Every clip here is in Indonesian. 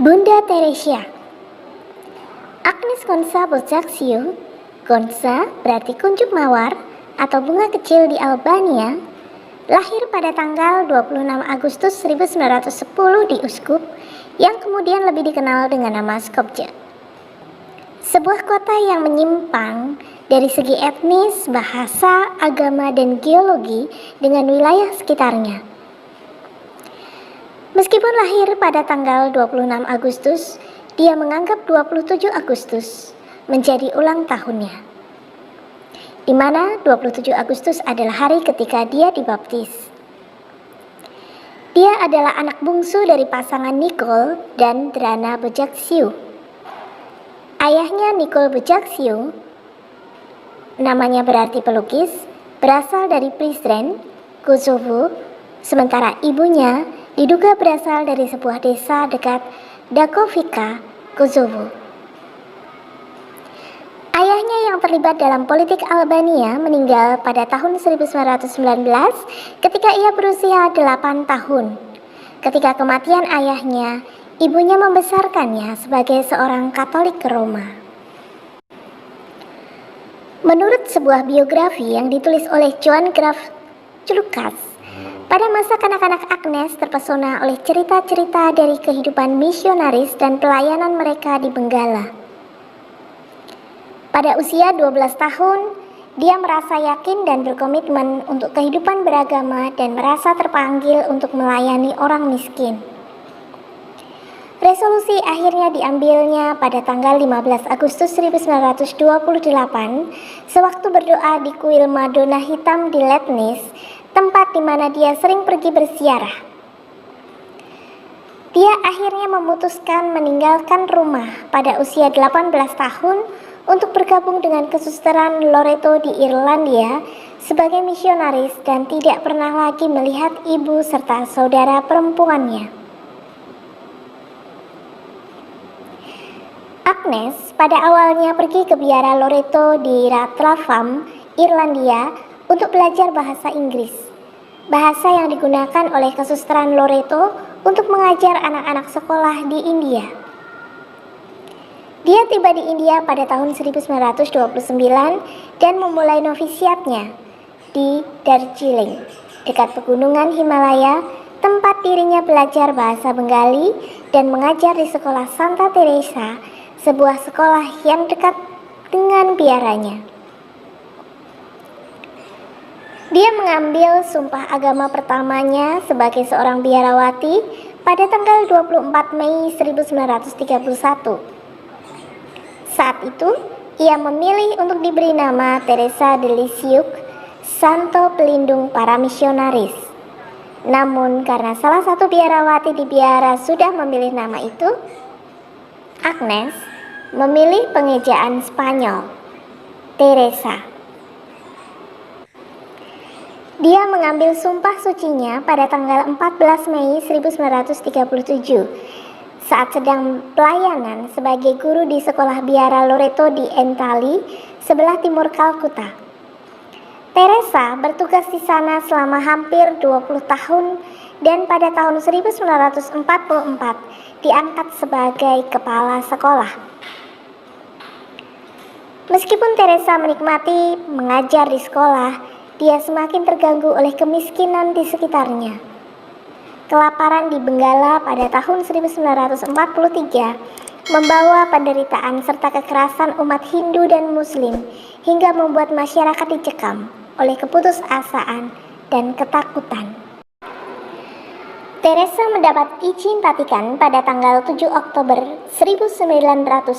Bunda Teresia. Agnes Gonza Boccaccio, Gonza berarti kuncup mawar atau bunga kecil di Albania, lahir pada tanggal 26 Agustus 1910 di Uskup, yang kemudian lebih dikenal dengan nama Skopje. Sebuah kota yang menyimpang dari segi etnis, bahasa, agama, dan geologi dengan wilayah sekitarnya. Meskipun lahir pada tanggal 26 Agustus, dia menganggap 27 Agustus menjadi ulang tahunnya, di mana 27 Agustus adalah hari ketika dia dibaptis. Dia adalah anak bungsu dari pasangan Nicole dan Drana Boccaccio. Ayahnya Nicole Boccaccio, namanya berarti pelukis, berasal dari Prizren, Kosovo, sementara ibunya diduga berasal dari sebuah desa dekat Đakovica, Kosovo. Ayahnya yang terlibat dalam politik Albania meninggal pada tahun 1919 ketika ia berusia 8 tahun. Ketika kematian ayahnya, ibunya membesarkannya sebagai seorang Katolik Roma. Menurut sebuah biografi yang ditulis oleh Johann Graf Lucas, pada masa kanak-kanak Agnes terpesona oleh cerita-cerita dari kehidupan misionaris dan pelayanan mereka di Benggala. Pada usia 12 tahun, dia merasa yakin dan berkomitmen untuk kehidupan beragama dan merasa terpanggil untuk melayani orang miskin. Resolusi akhirnya diambilnya pada tanggal 15 Agustus 1928 sewaktu berdoa di kuil Madonna Hitam di Letnis, tempat di mana dia sering pergi berziarah. Dia akhirnya memutuskan meninggalkan rumah pada usia 18 tahun untuk bergabung dengan kesusteran Loreto di Irlandia sebagai misionaris dan tidak pernah lagi melihat ibu serta saudara perempuannya. Agnes pada awalnya pergi ke biara Loreto di Ratlavam, Irlandia untuk belajar bahasa Inggris, bahasa yang digunakan oleh kesusteran Loreto untuk mengajar anak-anak sekolah di India. Dia tiba di India pada tahun 1929 dan memulai novisiatnya di Darjeeling, dekat pegunungan Himalaya, tempat dirinya belajar bahasa Bengali dan mengajar di sekolah Santa Teresa, sebuah sekolah yang dekat dengan biaranya. Dia mengambil sumpah agama pertamanya sebagai seorang biarawati pada tanggal 24 Mei 1931. Saat itu, ia memilih untuk diberi nama Teresa de Lisieux, Santo Pelindung para Misionaris. Namun karena salah satu biarawati di biara sudah memilih nama itu, Agnes memilih pengejaan Spanyol, Teresa. Dia mengambil sumpah sucinya pada tanggal 14 Mei 1937 saat sedang pelayanan sebagai guru di sekolah biara Loreto di Entally, sebelah timur Kalkuta. Teresa bertugas di sana selama hampir 20 tahun dan pada tahun 1944 diangkat sebagai kepala sekolah. Meskipun Teresa menikmati mengajar di sekolah, dia semakin terganggu oleh kemiskinan di sekitarnya. Kelaparan di Benggala pada tahun 1943 membawa penderitaan serta kekerasan umat Hindu dan Muslim hingga membuat masyarakat dicekam oleh keputusasaan dan ketakutan. Teresa mendapat izin Vatikan pada tanggal 7 Oktober 1950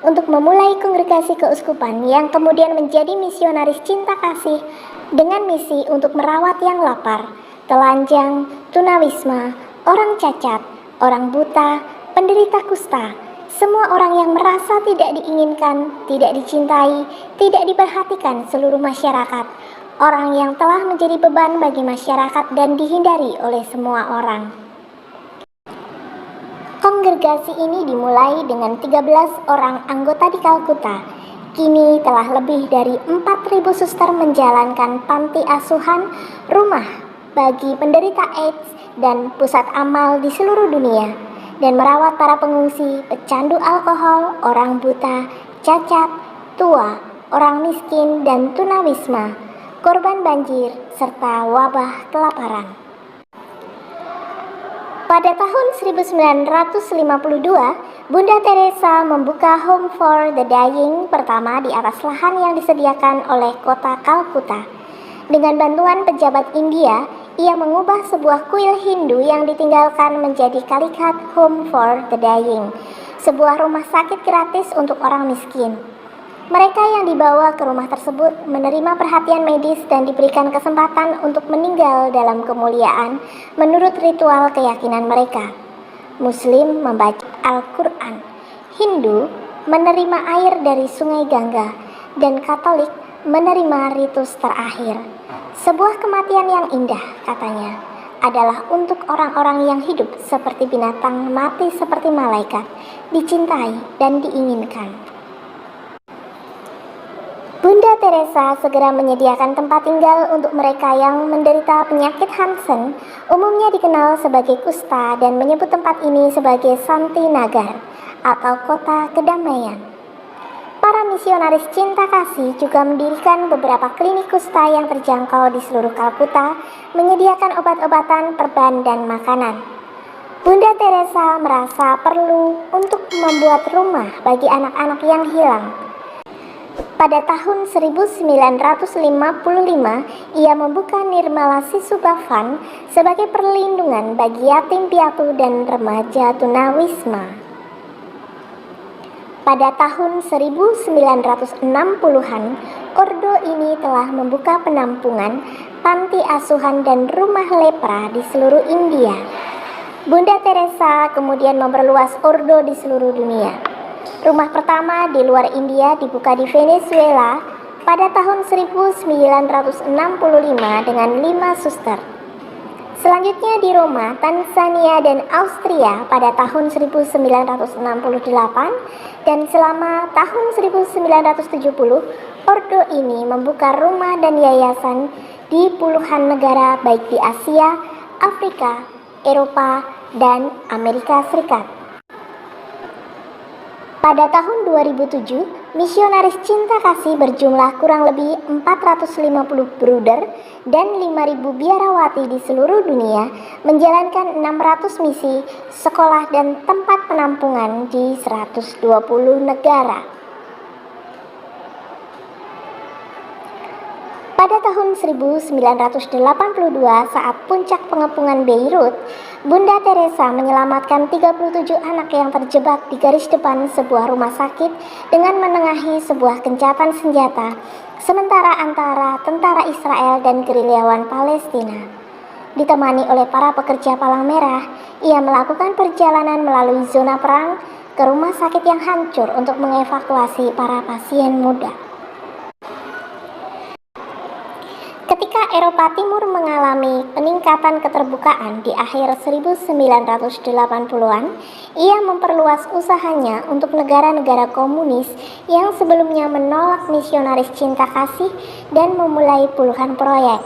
untuk memulai kongregasi keuskupan yang kemudian menjadi misionaris cinta kasih dengan misi untuk merawat yang lapar, telanjang, tunawisma, orang cacat, orang buta, penderita kusta, semua orang yang merasa tidak diinginkan, tidak dicintai, tidak diperhatikan seluruh masyarakat, orang yang telah menjadi beban bagi masyarakat dan dihindari oleh semua orang. Kongregasi ini dimulai dengan 13 orang anggota di Kalkuta. Kini telah lebih dari 4.000 suster menjalankan panti asuhan, rumah bagi penderita AIDS dan pusat amal di seluruh dunia. dan merawat para pengungsi, pecandu alkohol, orang buta, cacat, tua, orang miskin, dan tunawisma, korban banjir, serta wabah kelaparan. Pada tahun 1952, Bunda Teresa membuka Home for the Dying pertama di atas lahan yang disediakan oleh kota Kalkuta. Dengan bantuan pejabat India, ia mengubah sebuah kuil Hindu yang ditinggalkan menjadi Calicut Home for the Dying, sebuah rumah sakit gratis untuk orang miskin. Mereka yang dibawa ke rumah tersebut menerima perhatian medis dan diberikan kesempatan untuk meninggal dalam kemuliaan menurut ritual keyakinan mereka. Muslim membaca Al-Quran, Hindu menerima air dari sungai Gangga, dan Katolik menerima ritus terakhir. Sebuah kematian yang indah, katanya, adalah untuk orang-orang yang hidup seperti binatang, mati seperti malaikat, dicintai dan diinginkan. Bunda Teresa segera menyediakan tempat tinggal untuk mereka yang menderita penyakit Hansen, umumnya dikenal sebagai kusta, dan menyebut tempat ini sebagai Santi Nagar atau kota kedamaian. Para misionaris cinta kasih juga mendirikan beberapa klinik kusta yang terjangkau di seluruh Kalkuta, menyediakan obat-obatan, perban, dan makanan. Bunda Teresa merasa perlu untuk membuat rumah bagi anak-anak yang hilang. Pada tahun 1955, ia membuka Nirmala Sisu Bhavan sebagai perlindungan bagi yatim piatu dan remaja tunawisma. Pada tahun 1960-an, ordo ini telah membuka penampungan, panti asuhan, dan rumah lepra di seluruh India. Bunda Teresa kemudian memperluas ordo di seluruh dunia. Rumah pertama di luar India dibuka di Venezuela pada tahun 1965 dengan 5 suster. Selanjutnya di Roma, Tanzania, dan Austria pada tahun 1968, dan selama tahun 1970, ordo ini membuka rumah dan yayasan di puluhan negara baik di Asia, Afrika, Eropa, dan Amerika Serikat. Pada tahun 2007, misionaris cinta kasih berjumlah kurang lebih 450 bruder dan 5.000 biarawati di seluruh dunia menjalankan 600 misi, sekolah, dan tempat penampungan di 120 negara. Pada tahun 1982, saat puncak pengepungan Beirut, Bunda Teresa menyelamatkan 37 anak yang terjebak di garis depan sebuah rumah sakit dengan menengahi sebuah gencatan senjata sementara antara tentara Israel dan gerilyawan Palestina. Ditemani oleh para pekerja palang merah, ia melakukan perjalanan melalui zona perang ke rumah sakit yang hancur untuk mengevakuasi para pasien muda. Ketika Eropa Timur mengalami peningkatan keterbukaan di akhir 1980-an, ia memperluas usahanya untuk negara-negara komunis yang sebelumnya menolak misionaris cinta kasih dan memulai puluhan proyek.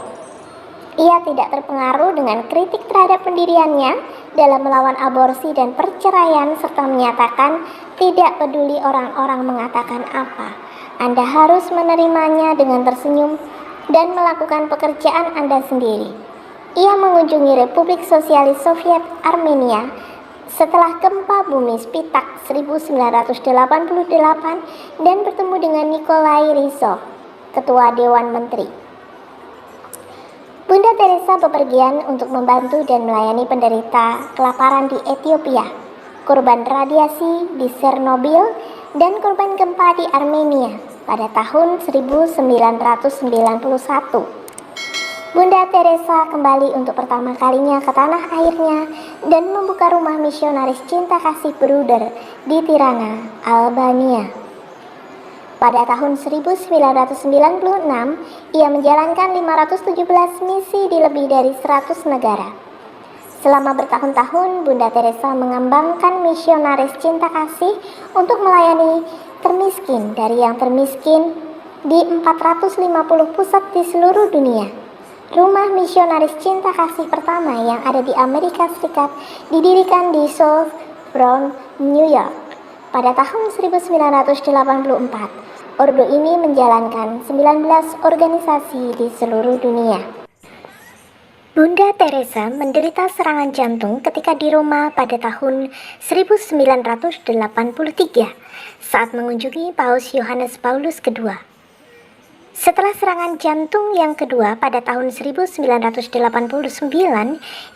Ia tidak terpengaruh dengan kritik terhadap pendiriannya dalam melawan aborsi dan perceraian, serta menyatakan tidak peduli orang-orang mengatakan apa, Anda harus menerimanya dengan tersenyum dan melakukan pekerjaan Anda sendiri. Ia mengunjungi Republik Sosialis Soviet Armenia setelah gempa bumi Spitak 1988 dan bertemu dengan Nikolai Rizov, Ketua Dewan Menteri. Bunda Teresa bepergian untuk membantu dan melayani penderita kelaparan di Ethiopia, korban radiasi di Chernobyl, dan korban gempa di Armenia pada tahun 1991. Bunda Teresa kembali untuk pertama kalinya ke tanah airnya dan membuka rumah misionaris cinta kasih bruder di Tirana, Albania. Pada tahun 1996, ia menjalankan 517 misi di lebih dari 100 negara. Selama bertahun-tahun, Bunda Teresa mengembangkan misionaris cinta kasih untuk melayani termiskin dari yang termiskin di 450 pusat di seluruh dunia. Rumah misionaris cinta kasih pertama yang ada di Amerika Serikat didirikan di South Brown, New York. Pada tahun 1984, ordo ini menjalankan 19 organisasi di seluruh dunia. Bunda Teresa menderita serangan jantung ketika di Roma pada tahun 1983 saat mengunjungi Paus Yohanes Paulus II. Setelah serangan jantung yang kedua pada tahun 1989,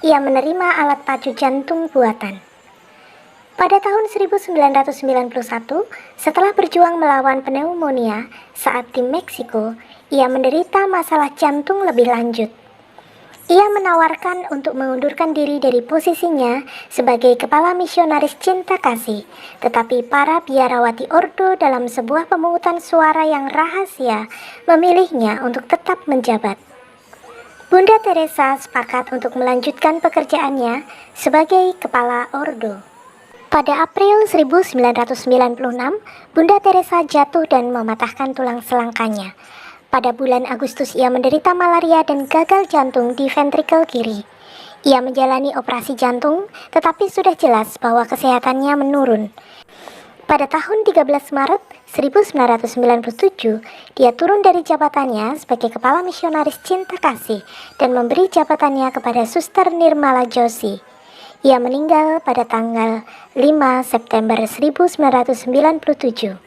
ia menerima alat pacu jantung buatan. Pada tahun 1991, setelah berjuang melawan pneumonia saat di Meksiko, ia menderita masalah jantung lebih lanjut. Ia menawarkan untuk mengundurkan diri dari posisinya sebagai kepala misionaris cinta kasih, tetapi para biarawati ordo dalam sebuah pemungutan suara yang rahasia memilihnya untuk tetap menjabat. Bunda Teresa sepakat untuk melanjutkan pekerjaannya sebagai kepala ordo. Pada April 1996, Bunda Teresa jatuh dan mematahkan tulang selangkanya. Pada bulan Agustus ia menderita malaria dan gagal jantung di ventrikel kiri. Ia menjalani operasi jantung, tetapi sudah jelas bahwa kesehatannya menurun. Pada tahun 13 Maret 1997, dia turun dari jabatannya sebagai kepala misionaris cinta kasih dan memberi jabatannya kepada Suster Nirmala Joshi. Ia meninggal pada tanggal 5 September 1997.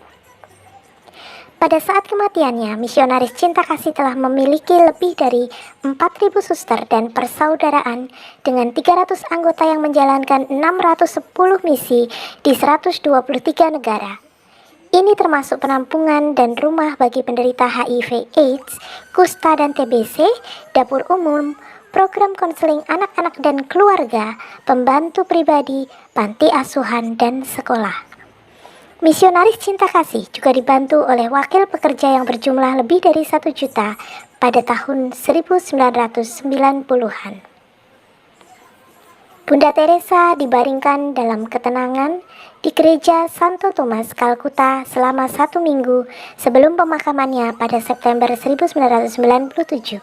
Pada saat kematiannya, misionaris cinta kasih telah memiliki lebih dari 4.000 suster dan persaudaraan dengan 300 anggota yang menjalankan 610 misi di 123 negara. Ini termasuk penampungan dan rumah bagi penderita HIV/AIDS, kusta dan TBC, dapur umum, program konseling anak-anak dan keluarga, pembantu pribadi, panti asuhan, dan sekolah. Misionaris cinta kasih juga dibantu oleh wakil pekerja yang berjumlah lebih dari 1 juta pada tahun 1990-an. Bunda Teresa dibaringkan dalam ketenangan di gereja Santo Thomas, Kalkuta selama 1 minggu sebelum pemakamannya pada September 1997.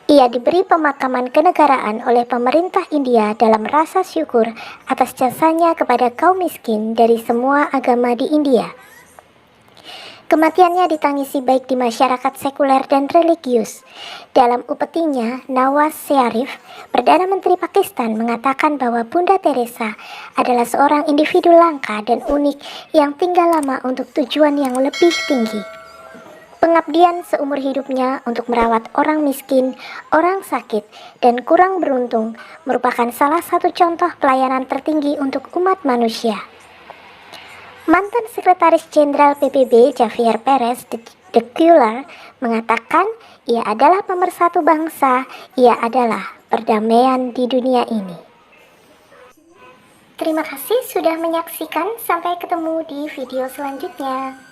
Ia diberi pemakaman kenegaraan oleh pemerintah India dalam rasa syukur atas jasanya kepada kaum miskin dari semua agama di India. Kematiannya ditangisi baik di masyarakat sekuler dan religius. Dalam upetinya, Nawaz Sharif, Perdana Menteri Pakistan, mengatakan bahwa Bunda Teresa adalah seorang individu langka dan unik yang tinggal lama untuk tujuan yang lebih tinggi. Pengabdian seumur hidupnya untuk merawat orang miskin, orang sakit, dan kurang beruntung merupakan salah satu contoh pelayanan tertinggi untuk umat manusia. Mantan Sekretaris Jenderal PBB Javier Perez de Cuellar mengatakan ia adalah pemersatu bangsa, ia adalah perdamaian di dunia ini. Terima kasih sudah menyaksikan, sampai ketemu di video selanjutnya.